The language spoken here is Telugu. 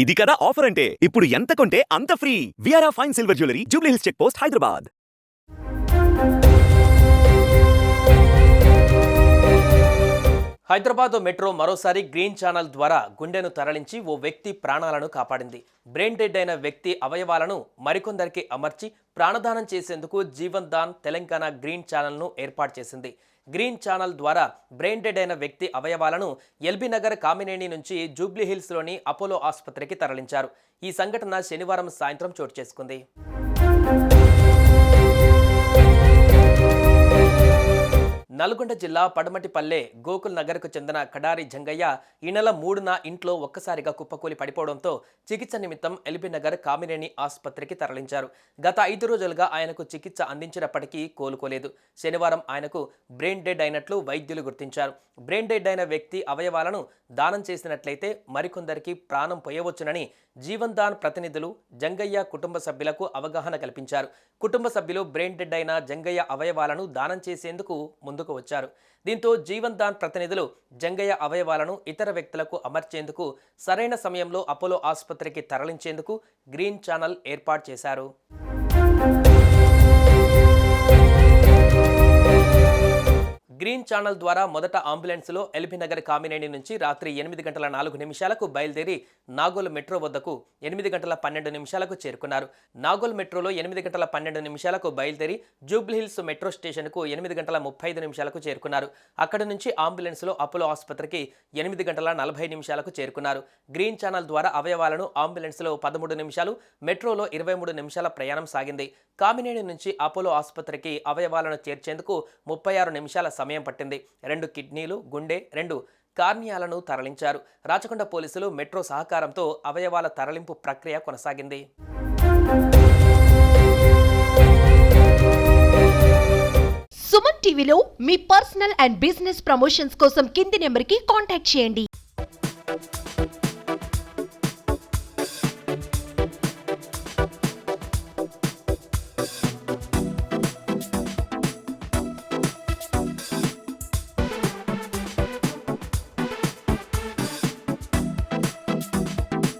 ఇది కదా ఆఫర్ అంటే ఇప్పుడు ఎంత కొంటే అంత ఫ్రీ. విఆర్ఆ fine silver jewellery, Jubilee Hills check post, Hyderabad. Hyderabad metro మరోసారి గ్రీన్ ఛానల్ ద్వారా గుండెను తరలించి ఓ వ్యక్తి ప్రాణాలను కాపాడింది. బ్రెయిన్ డెడ్ అయిన వ్యక్తి అవయవాలను మరికొందరికి అమర్చి ప్రాణదానం చేసేందుకు జీవన్ దాన్ తెలంగాణ గ్రీన్ ఛానల్ను ఏర్పాటు చేసింది. గ్రీన్ ఛానల్ ద్వారా బ్రెయిన్ డెడ్ అయిన వ్యక్తి అవయవాలను ఎల్బీ నగర్ కామినేని నుంచి జూబ్లీ హిల్స్లోని అపోలో ఆసుపత్రికి తరలించారు. ఈ సంఘటన శనివారం సాయంత్రం చోటు చేసుకుంది. నల్గొండ జిల్లా పడమటిపల్లె గోకుల్ నగర్కు చెందిన కడారి జంగయ్య ఈ నెల 3న ఇంట్లో ఒక్కసారిగా కుప్పకూలి పడిపోవడంతో చికిత్స నిమిత్తం ఎల్బీ నగర్ కామినేని ఆసుపత్రికి తరలించారు. గత 5 రోజులుగా ఆయనకు చికిత్స అందించినప్పటికీ కోలుకోలేదు. శనివారం ఆయనకు బ్రెయిన్ డెడ్ అయినట్లు వైద్యులు గుర్తించారు. బ్రెయిన్ డెడ్ అయిన వ్యక్తి అవయవాలను దానం చేసినట్లయితే మరికొందరికి ప్రాణం పోయవచ్చునని జీవన్ దాన్ ప్రతినిధులు జంగయ్య కుటుంబ సభ్యులకు అవగాహన కల్పించారు. కుటుంబ సభ్యులు బ్రెయిన్ డెడ్ అయిన జంగయ్య అవయవాలను దానం చేసేందుకు ముందుకు వచ్చారు. దీంతో జీవన్ దాన్ ప్రతినిధులు జంగయ్య అవయవాలను ఇతర వ్యక్తులకు అమర్చేందుకు సరైన సమయంలో అపోలో ఆసుపత్రికి తరలించేందుకు గ్రీన్ ఛానల్ ఏర్పాటు చేశారు. గ్రీన్ ఛానల్ ద్వారా మొదట అంబులెన్స్లో ఎల్బీ నగర్ కామినేని నుంచి రాత్రి 8:04 బయలుదేరి నాగోల్ మెట్రో వద్దకు 8:12 చేరుకున్నారు. నాగోల్ మెట్రోలో 8:12 బయలుదేరి జూబ్లీ హిల్స్ మెట్రో స్టేషన్కు 8:35 చేరుకున్నారు. అక్కడి నుంచి అంబులెన్స్లో అపోలో ఆసుపత్రికి 8:40 చేరుకున్నారు. గ్రీన్ ఛానల్ ద్వారా అవయవాలను అంబులెన్స్లో 13 నిమిషాలు, మెట్రోలో 23 నిమిషాల ప్రయాణం సాగింది. కామినేని నుంచి అపోలో ఆసుపత్రికి అవయవాలను చేర్చేందుకు 36 నిమిషాల సమయం పట్టింది. 2 కిడ్నీలు, గుండె, 2 కార్నియాలను తరలించారు. రాచకొండ పోలీసులు మెట్రో సహకారంతో అవయవాల తరలింపు ప్రక్రియ కొనసాగింది. సుమన్ టీవీలో మీ పర్సనల్ అండ్ బిజినెస్ ప్రమోషన్స్ కోసం కింది నెంబర్కి కాంటాక్ట్ చేయండి.